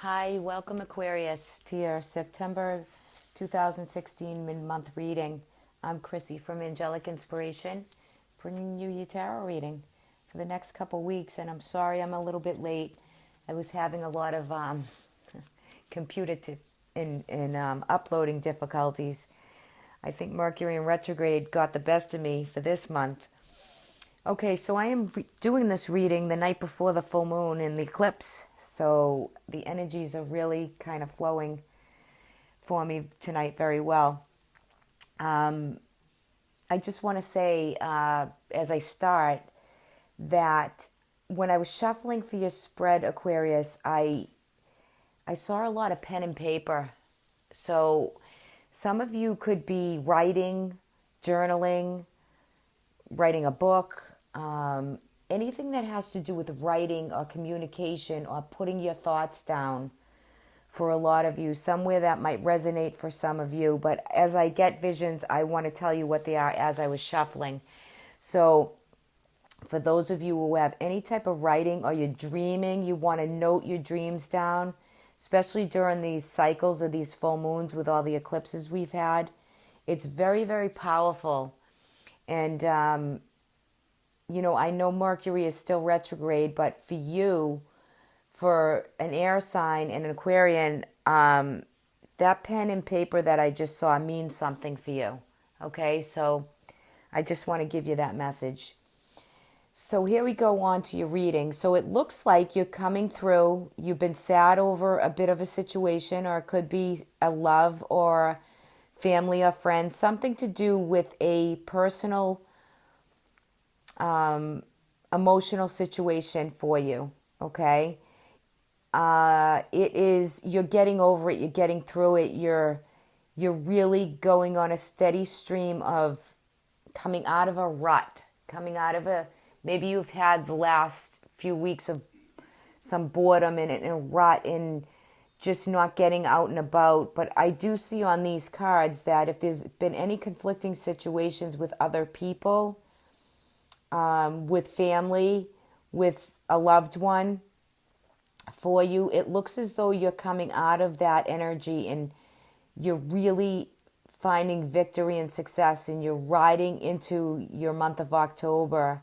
Hi, welcome Aquarius to your September 2016 mid-month reading. I'm Chrissy from Angelic Inspiration, bringing you your tarot reading for the next couple weeks. And I'm sorry I'm a little bit late. I was having a lot of computer uploading difficulties. I think Mercury in retrograde got the best of me for this month. Okay, so I am doing this reading the night before the full moon and the eclipse. So the energies are really kind of flowing for me tonight very well. I just want to say, as I start, that when I was shuffling for your spread, Aquarius, I saw a lot of pen and paper. So some of you could be writing, journaling, writing a book, anything that has to do with writing or communication or putting your thoughts down for a lot of you. Somewhere that might resonate for some of you. But as I get visions, I want to tell you what they are as I was shuffling. So for those of you who have any type of writing or you're dreaming, you want to note your dreams down, especially during these cycles of these full moons with all the eclipses we've had. It's very, very powerful. And, I know Mercury is still retrograde, but for you, for an air sign and an Aquarian, that pen and paper that I just saw means something for you. Okay, so I just want to give you that message. So here we go on to your reading. So it looks like you're coming through. You've been sad over a bit of a situation, or it could be a love or family or friends, something to do with a personal emotional situation for you. Okay, it is, you're getting over it, you're getting through it, you're really going on a steady stream of coming out of a rut, coming out of maybe you've had the last few weeks of some boredom and a rut and just not getting out and about. But I do see on these cards that if there's been any conflicting situations with other people, with family, with a loved one for you, it looks as though you're coming out of that energy and you're really finding victory and success, and you're riding into your month of October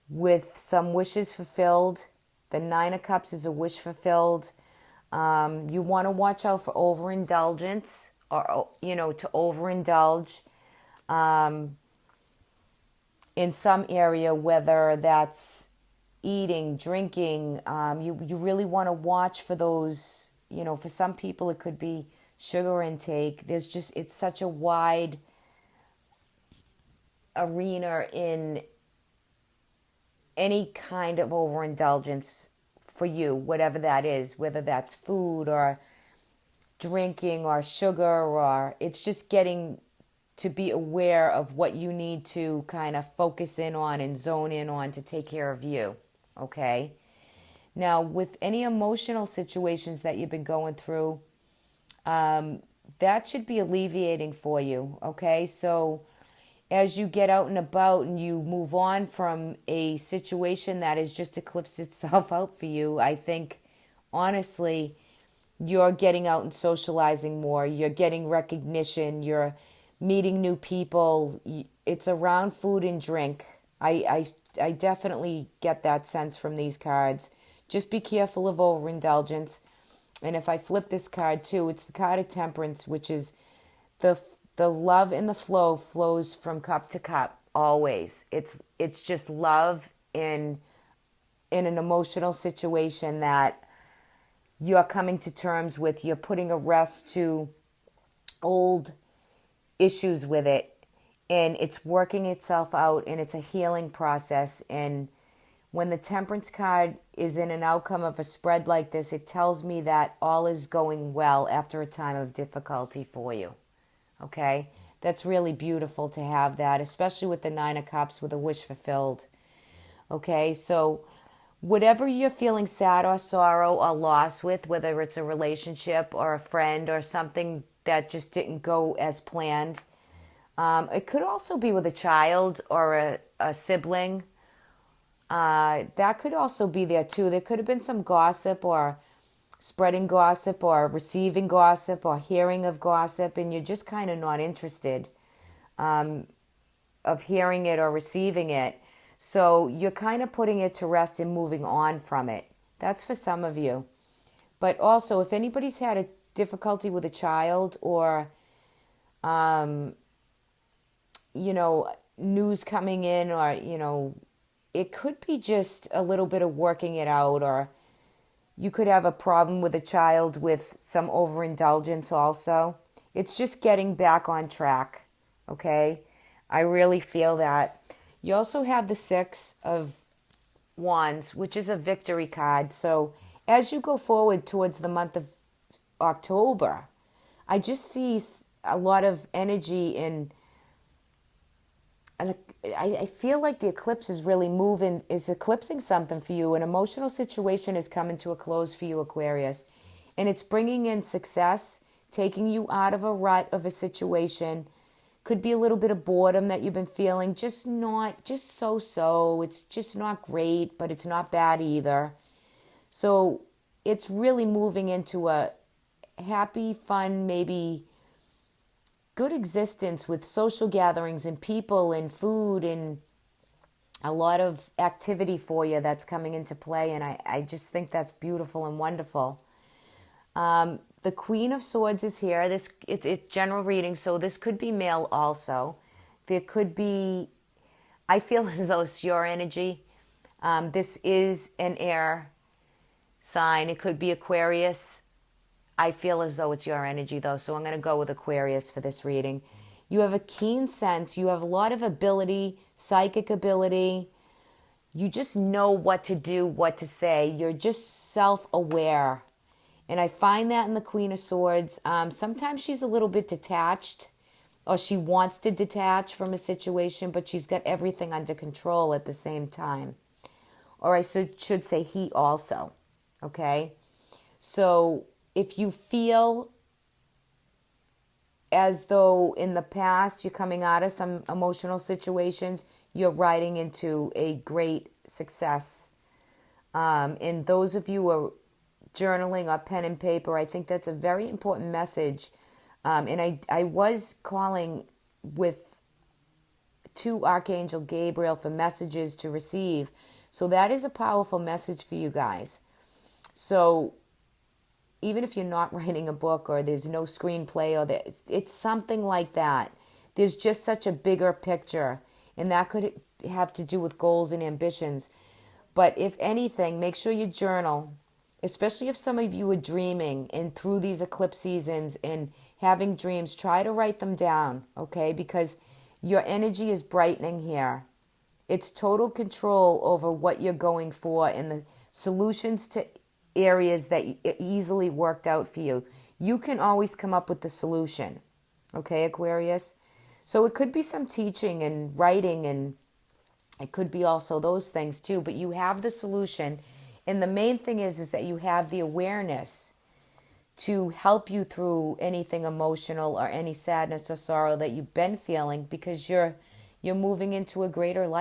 with some wishes fulfilled. The Nine of Cups is a wish fulfilled. You want to watch out for overindulgence, or, to overindulge in some area, whether that's eating, drinking. You really want to watch for those, for some people it could be sugar intake. It's such a wide arena in any kind of overindulgence for you, whatever that is, whether that's food or drinking or sugar, or it's just getting to be aware of what you need to kind of focus in on and zone in on to take care of you. Okay? Now, with any emotional situations that you've been going through, that should be alleviating for you. Okay? So as you get out and about and you move on from a situation that has just eclipsed itself out for you, I think, honestly, you're getting out and socializing more. You're getting recognition. You're meeting new people. It's around food and drink. I definitely get that sense from these cards. Just be careful of overindulgence. And if I flip this card too, it's the card of Temperance, which is the love and the flow flows from cup to cup always. It's just love in an emotional situation that you're coming to terms with. You're putting a rest to old issues with it, and it's working itself out, and it's a healing process. And when the Temperance card is in an outcome of a spread like this, it tells me that all is going well after a time of difficulty for you. Okay? That's really beautiful to have that, especially with the Nine of Cups with a wish fulfilled. Okay? So whatever you're feeling sad or sorrow or loss with, whether it's a relationship or a friend or something that just didn't go as planned, it could also be with a child or a sibling. That could also be there too. There could have been some gossip or spreading gossip or receiving gossip or hearing of gossip, and you're just kind of not interested of hearing it or receiving it. So you're kind of putting it to rest and moving on from it. That's for some of you. But also, if anybody's had a difficulty with a child or, news coming in, or, it could be just a little bit of working it out, or you could have a problem with a child with some overindulgence also. It's just getting back on track, okay? I really feel that. You also have the Six of Wands, which is a victory card. So as you go forward towards the month of October, I just see a lot of energy in, and I feel like the eclipse is really moving, is eclipsing something for you. An emotional situation is coming to a close for you, Aquarius. And it's bringing in success, taking you out of a rut of a situation. Could be a little bit of boredom that you've been feeling, just so-so. It's just not great, but it's not bad either. So it's really moving into a happy, fun, maybe good existence with social gatherings and people and food and a lot of activity for you that's coming into play. And I just think that's beautiful and wonderful. The Queen of Swords is here. It's general reading, so this could be male also. There could be, I feel as though it's your energy. This is an air sign. It could be Aquarius. I feel as though it's your energy though, so I'm going to go with Aquarius for this reading. You have a keen sense. You have a lot of ability, psychic ability. You just know what to do, what to say. You're just self-aware. And I find that in the Queen of Swords. Sometimes she's a little bit detached, or she wants to detach from a situation, but she's got everything under control at the same time. Or I should say he also. Okay? So if you feel as though in the past you're coming out of some emotional situations, you're riding into a great success. And those of you who are journaling or pen and paper, I think that's a very important message. And I was calling with to Archangel Gabriel for messages to receive. So that is a powerful message for you guys. So even if you're not writing a book or there's no screenplay, or it's something like that, there's just such a bigger picture, and that could have to do with goals and ambitions. But if anything, make sure you journal, especially if some of you are dreaming, and through these eclipse seasons and having dreams, try to write them down, okay? Because your energy is brightening here. It's total control over what you're going for and the solutions to areas that easily worked out for you. You can always come up with the solution, okay, Aquarius? So it could be some teaching and writing, and it could be also those things too, but you have the solution. And the main thing is that you have the awareness to help you through anything emotional or any sadness or sorrow that you've been feeling, because you're moving into a greater life.